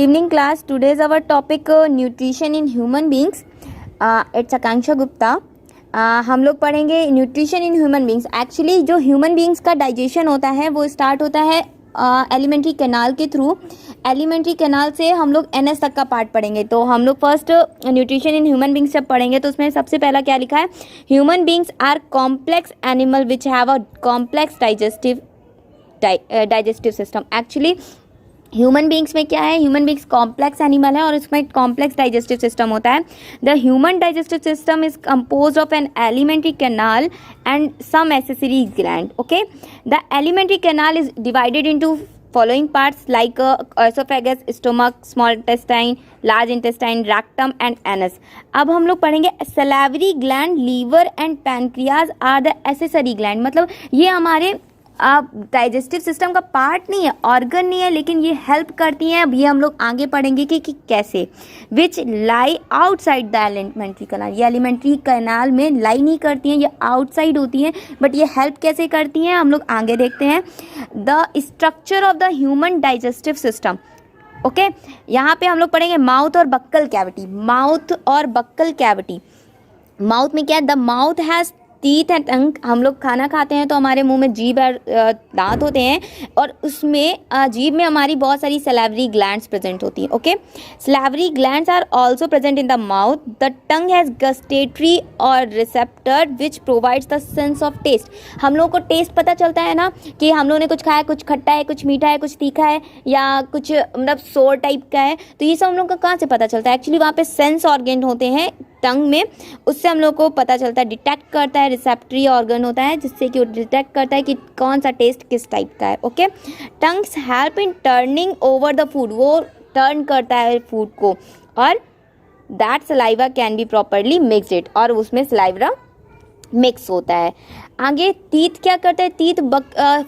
Evening class. Today's our topic nutrition in human beings. It's Akanksha Gupta. हम लोग पढ़ेंगे nutrition in human beings. Actually जो human beings का digestion होता है वो स्टार्ट होता है एलिमेंट्री कैनाल के थ्रू. एलिमेंट्री कैनाल से हम लोग एनएस तक का पार्ट पढ़ेंगे. तो हम लोग first nutrition in human beings जब पढ़ेंगे तो उसमें सबसे पहला क्या लिखा है, human beings are complex animal which have a complex digestive system. Actually human beings में क्या है, ह्यूमन बींग्स कॉम्प्लेक्स एनिमल है और इसमें कॉम्प्लेक्स डाइजेस्टिव सिस्टम होता है. The human digestive system is compose of an alimentary canal and some accessory gland. Okay, the alimentary canal is divided into following parts like esophagus, stomach, small intestine, large intestine, rectum and anus. अब हम लोग पढ़ेंगे salivary gland, liver and pancreas are the accessory gland. मतलब ये हमारे digestive system का part नहीं है, ऑर्गन नहीं है, लेकिन ये हेल्प करती हैं. अब ये हम लोग आगे पढ़ेंगे कि कैसे. विच लाई आउटसाइड द एलिमेंट्री कैनाल. ये एलिमेंट्री कैनाल में लाई नहीं करती हैं, ये आउटसाइड होती हैं, बट ये हेल्प कैसे करती हैं हम लोग आगे देखते हैं. The structure of the human digestive system. Okay, यहाँ पे हम लोग पढ़ेंगे माउथ और बक्कल कैविटी. माउथ और बक्कल कैविटी. माउथ में क्या है, the mouth has teeth and tongue. हम लोग खाना खाते हैं तो हमारे मुंह में जीभ और दांत होते हैं और उसमें जीभ में हमारी बहुत सारी सैलिवरी ग्लैंड्स प्रेजेंट होती हैं. Okay, salivary glands are also present in the mouth. The tongue has gustatory और receptor which provides the sense of taste. हम लोगों को टेस्ट पता चलता है ना कि हम लोगों ने कुछ खाया, कुछ खट्टा है, कुछ मीठा है, कुछ तीखा है या कुछ मतलब सोर टाइप का है. तो ये सब हम लोग को कहाँ से पता चलता है, एक्चुअली वहाँ पे सेंस ऑर्गन होते हैं टंग में, उससे हम लोग को पता चलता है, डिटेक्ट करता है. रिसेप्टरी ऑर्गन होता है जिससे कि वो डिटेक्ट करता है कि कौन सा टेस्ट किस टाइप का है. Okay, tongues help in turning over the food. वो टर्न करता है फूड को और that saliva can be properly mixed it, और उसमें सलाइवा मिक्स होता है. आगे टीथ क्या करता है, टीथ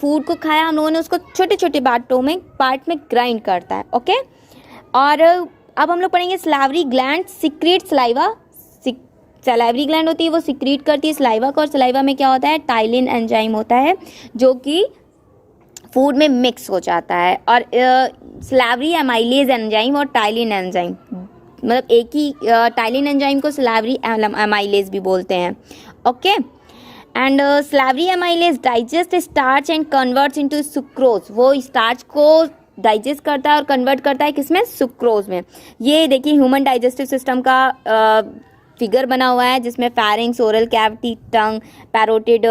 फूड को खाया हम लोगों ने, उसको छोटे छोटे पार्ट में ग्राइंड करता है. ओके, और अब हम लोग पढ़ेंगे salivary gland secret saliva. Salivary gland होती है वो सीक्रेट करती है सलाइवा को, और सलाइवा में क्या होता है, टाइलिन एंजाइम होता है जो कि फूड में मिक्स हो जाता है. और सलाइवरी एमाइलेज एंजाइम और टाइलिन एंजाइम मतलब एक ही, टाइलिन एंजाइम को सलाइवरी एमाइलेज भी बोलते हैं. Okay, and salivary amylase digest starch and converts into sucrose. वो स्टार्च को डाइजेस्ट करता है और कन्वर्ट करता है किसमें, सुक्रोज में. ये देखिए ह्यूमन डाइजेस्टिव सिस्टम का फिगर बना हुआ है जिसमें फेरिंग्स, ओरल कैविटी, टंग, पैरोटिड,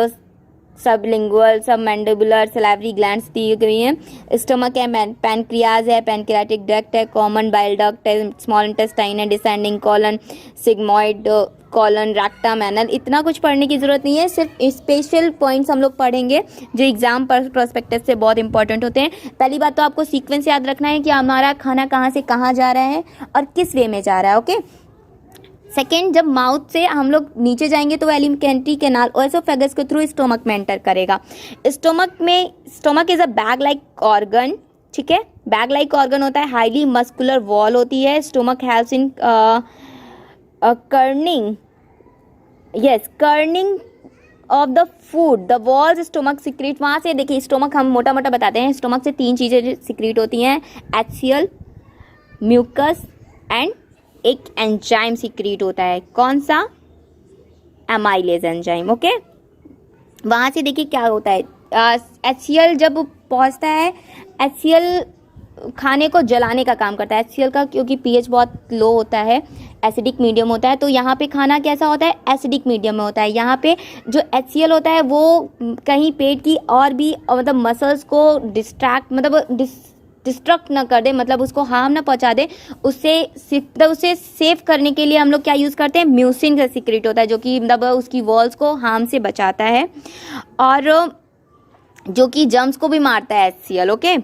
सबलिंगुअल, सब मैंडिबुलर, सलाइवरी ग्लैंड्स दी गई हैं. स्टमक है, पैनक्रियाज है, पैनक्रियाटिक डक्ट है, कॉमन बाइल डक्ट है, स्मॉल इंटेस्टाइन है, descending colon, sigmoid colon, rectum, anal. इतना कुछ पढ़ने की ज़रूरत नहीं है, सिर्फ स्पेशल पॉइंट्स हम लोग पढ़ेंगे जो एग्जाम प्रोस्पेक्टस से बहुत इंपॉर्टेंट होते हैं. पहली बात तो आपको सीक्वेंस याद रखना है कि हमारा खाना कहाँ से कहाँ जा रहा है और किस वे में जा रहा है. ओके, सेकेंड, जब माउथ से हम लोग नीचे जाएंगे तो एलिमेंट्री कैनाल एसोफेगस के थ्रू स्टोमक में एंटर करेगा. Stomach is a bag like organ. ठीक है, बैग लाइक ऑर्गन होता है, हाईली मस्कुलर वॉल होती है. Stomach helps in Corning of the food. The walls stomach secret. वहाँ से देखिए, स्टोमक हम मोटा मोटा बताते हैं, स्टोमक से 3 चीज़ें सीक्रेट होती हैं, HCl, म्यूकस एंड एक एंजाइम सीक्रेट होता है. कौन सा, एमाइलेज एंजाइम. ओके, वहाँ से देखिए क्या होता है, HCl जब पहुँचता है, HCl खाने को जलाने का काम करता है. HCl का क्योंकि pH बहुत लो होता है, एसिडिक मीडियम होता है, तो यहाँ पे खाना कैसा होता है, एसिडिक मीडियम में होता है. यहाँ पे जो HCl होता है वो कहीं पेट की और भी मतलब मसल्स को डिस्ट्रक्ट ना कर दे, मतलब उसको हार्म ना पहुंचा दे, उसे सेव करने के लिए हम लोग क्या यूज़ करते हैं, म्यूसिन का सीक्रेट होता है जो कि मतलब उसकी वॉल्स को हार्म से बचाता है और जो कि जर्म्स को भी मारता है HCl. Okay,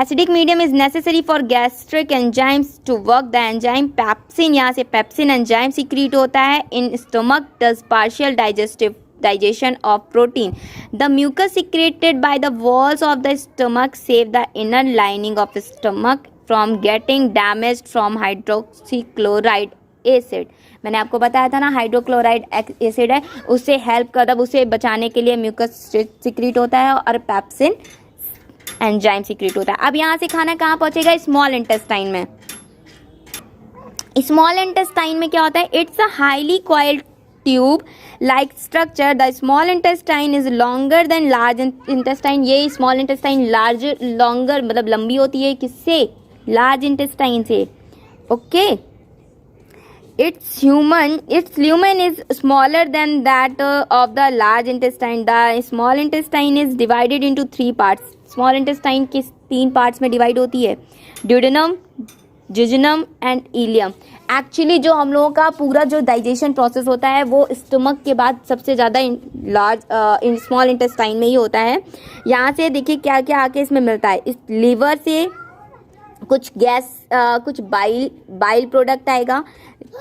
acidic medium is necessary for gastric enzymes to work. The enzyme pepsin, यहाँ से पेप्सिन एंजाइम सीक्रेट होता है in stomach, does partial digestion of protein. The mucus secreted by the walls of the stomach save the inner lining of the stomach from getting damaged from hydroxychloride acid. मैंने आपको बताया था ना, hydrochloride acid है, उससे help कर, उसे बचाने के लिए म्यूकस सीक्रेट होता है और पेप्सिन एंजाइम सीक्रेट होता है। अब यहाँ से खाना कहाँ पहुँचेगा, स्मॉल इंटेस्टाइन में। स्मॉल इंटेस्टाइन में क्या होता है, it's a highly coiled tube like structure, the small intestine is longer than large intestine. ये स्मॉल इंटेस्टाइन लार्जर लॉन्गर मतलब लंबी होती है किससे, लार्ज इंटेस्टाइन से। Okay, its lumen is smaller than that of the large intestine. The small intestine is divided into 3 parts. small intestine किस 3 parts में divide होती है, duodenum, jejunum and ileum. Actually जो हम लोगों का पूरा जो डाइजेशन प्रोसेस होता है वो स्टमक के बाद सबसे ज़्यादा लार्ज स्मॉल इंटेस्टाइन में ही होता है। यहाँ से देखिए क्या क्या आके इसमें मिलता है, इस लीवर से कुछ गैस कुछ बाइल प्रोडक्ट आएगा,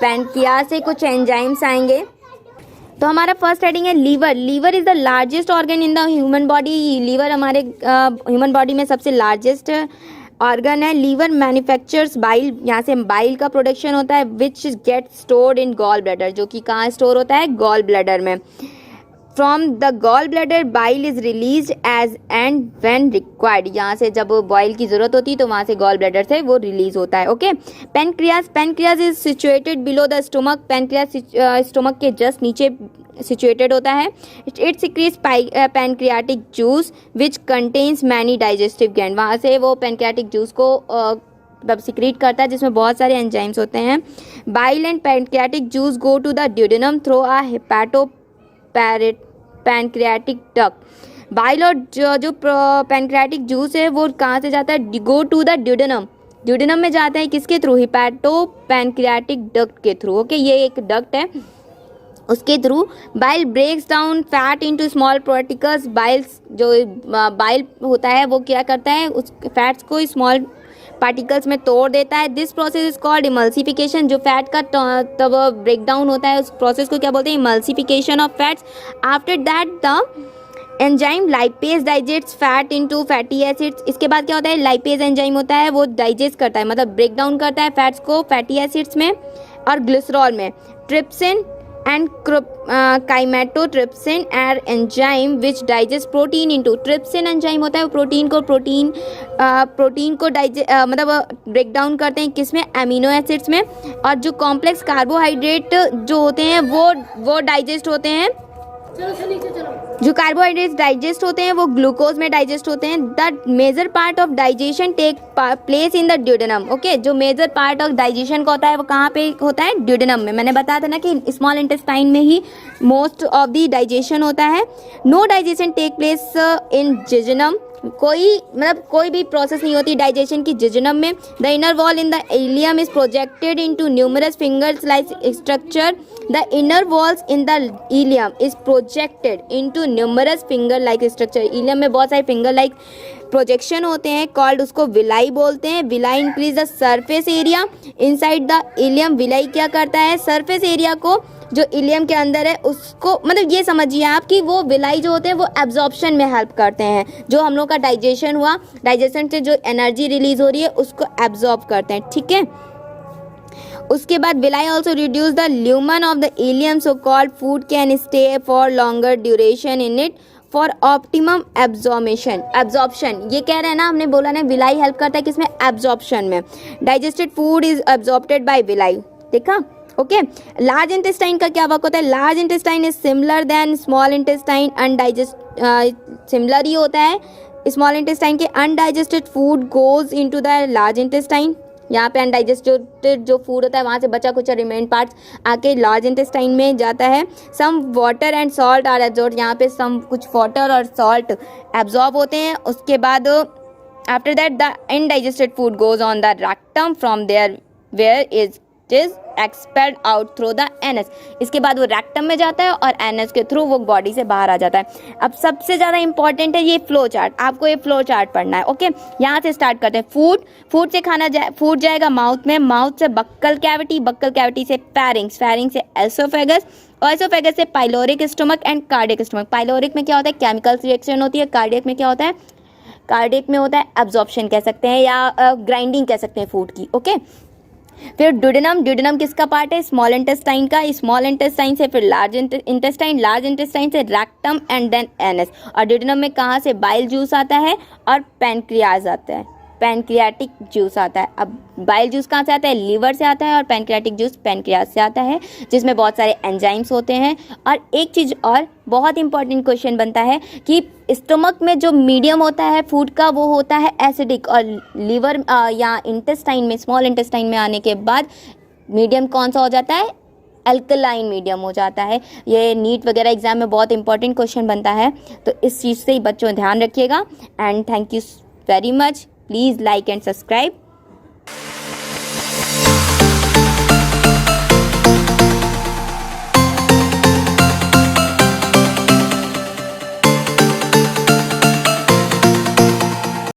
पैनक्रियाज से कुछ एंजाइम्स आएंगे। तो हमारा फर्स्ट हेडिंग है liver. Liver is the largest organ in the human body. Liver हमारे ह्यूमन बॉडी में सबसे लार्जेस्ट ऑर्गन है। लीवर मैन्युफैक्चर्स बाइल, यहाँ से बाइल का प्रोडक्शन होता है, which get stored in gall bladder, जो कि कहाँ स्टोर होता है, गॉल ब्लैडर में। From the gall bladder bile is release as and when required. यहाँ से जब बॉइल की जरूरत होती है तो वहाँ से गॉल ब्लैडर से वो रिलीज होता है। Okay, pancreas is situated below the stomach. Pancreas stomach के जस्ट नीचे सिचुएटेड होता है। It secretes pancreatic juice which contains many digestive gland. वहाँ से वो पैनक्रियाटिक जूस को मतलब सिक्रीट करता है जिसमें बहुत सारे एंजाइम्स होते हैं। Bile and pancreatic juice go to the duodenum through a pancreatic duct. Bile और जो पैनक्रियाटिक जूस है वो कहाँ से जाता है, go to the duodenum. Duodenum में जाता है किसके थ्रू, हिपैटो पैनक्रियाटिक डक्ट के थ्रू। ओके, ये एक डक्ट है, उसके through bile breaks down fat into small particles. Bile होता है वो क्या करता है, उस फैट्स को स्मॉल पार्टिकल्स में तोड़ देता है। This process is called emulsification. जो फैट का तब ब्रेक डाउन होता है उस प्रोसेस को क्या बोलते हैं, emulsification of fats. After that the enzyme lipase digest fat into fatty acids. इसके बाद क्या होता है, लाइपेज एंजाइम होता है वो डाइजेस्ट करता है मतलब ब्रेक डाउन करता है फैट्स को फैटी एसिड्स में और ग्लिसरॉल में। Trypsin and chymatotrypsin are enzyme which digest protein into। Trypsin enzyme होता है वो प्रोटीन को मतलब ब्रेक डाउन करते हैं किसमें, अमीनो एसिड्स में। और जो कॉम्प्लेक्स कार्बोहाइड्रेट जो होते हैं वो डाइजेस्ट होते हैं। जो कार्बोहाइड्रेट्स डाइजेस्ट होते हैं वो ग्लूकोज में डाइजेस्ट होते हैं। The major part of digestion take place in the duodenum. Okay, जो मेजर पार्ट ऑफ डाइजेशन का होता है वो कहाँ पे होता है, ड्यूडेनम में। मैंने बताया था ना कि स्मॉल इंटेस्टाइन में ही मोस्ट ऑफ द डाइजेशन होता है। No digestion take place in jejunum. कोई भी प्रोसेस नहीं होती डाइजेशन की जेजुनम में। The inner wall in the ileum is projected into numerous fingers like structure. The inner walls in the ileum is projected into numerous finger like structure. Ileum में बहुत सारे finger like projection होते हैं, called उसको villi बोलते हैं। Villi increase the surface area inside the ilium. Villi क्या करता है, सरफेस एरिया को जो इलियम के अंदर है उसको मतलब ये समझिए आप कि वो विलाई जो होते हैं वो एब्जॉर्प्शन में हेल्प करते हैं। जो हम लोग का डाइजेशन हुआ, डाइजेशन से जो एनर्जी रिलीज हो रही है उसको एब्जॉर्ब करते हैं, ठीक है। उसके बाद villi also reduce the lumen of the ilium, so called food can stay for longer duration in it for optimum absorption. ये कह रहे हैं ना, हमने बोला ना विलाई हेल्प करता है किसमें, एब्जॉर्प्शन में। Digested food is absorbed by villi, देखा। ओके, लार्ज इंटेस्टाइन का क्या वर्क होता है, large intestine is similar than small intestine. Similar ही होता है। स्मॉल इंटेस्टाइन के undigested food goes into the large intestine. यहाँ पे अनडाइजेस्टेड जो फूड होता है वहाँ से बचा कुछ रिमेन पार्ट्स आके लार्ज इंटेस्टाइन में जाता है। Some water and salt are absorb. यहाँ पे सम कुछ वाटर और सॉल्ट एब्जॉर्ब होते हैं। उसके बाद after that the undigested food goes on the rectum from there where is expelled out through the anus. इसके बाद वो रेक्टम में जाता है और एनस के थ्रू वो बॉडी से बाहर आ जाता है। अब सबसे ज़्यादा इंपॉर्टेंट है ये फ्लो चार्ट, आपको ये फ्लो चार्ट पढ़ना है। ओके, यहाँ से स्टार्ट करते हैं। फूड से खाना फूड जाएगा माउथ में, माउथ से बक्कल कैविटी से फेरिंग्स से एसोफेगस, और एसोफेगस से pyloric stomach and cardiac stomach. Pyloric में क्या होता है, केमिकल रिएक्शन होती है। कार्डियक में क्या होता है, कार्डियक में होता है एब्जॉर्प्शन कह सकते हैं या ग्राइंडिंग कह सकते हैं फूड की। ओके, फिर ड्यूडेनम किसका पार्ट है? स्मॉल इंटेस्टाइन का। स्मॉल इंटेस्टाइन से फिर लार्ज इंटेस्टाइन से रेक्टम एंड देन एनस। और ड्यूडेनम में कहाँ से? बाइल जूस आता है और पैनक्रियाज आता है, पैनक्रियाटिक जूस आता है। अब बाइल जूस कहाँ से आता है? लीवर से आता है। और पैनक्रियाटिक जूस पैनक्रियाज से आता है, जिसमें बहुत सारे एंजाइम्स होते हैं। और एक चीज़ और बहुत इंपॉर्टेंट क्वेश्चन बनता है कि स्टमक में जो मीडियम होता है फूड का वो होता है एसिडिक, और लीवर या इंटेस्टाइन में, स्मॉल इंटेस्टाइन में आने के बाद मीडियम कौन सा हो जाता है? अल्कलाइन मीडियम हो जाता है। ये नीट वगैरह एग्जाम में बहुत इंपॉर्टेंट क्वेश्चन बनता है, तो इस चीज़ से ही बच्चों ध्यान रखिएगा। And thank you very much. Please like and subscribe.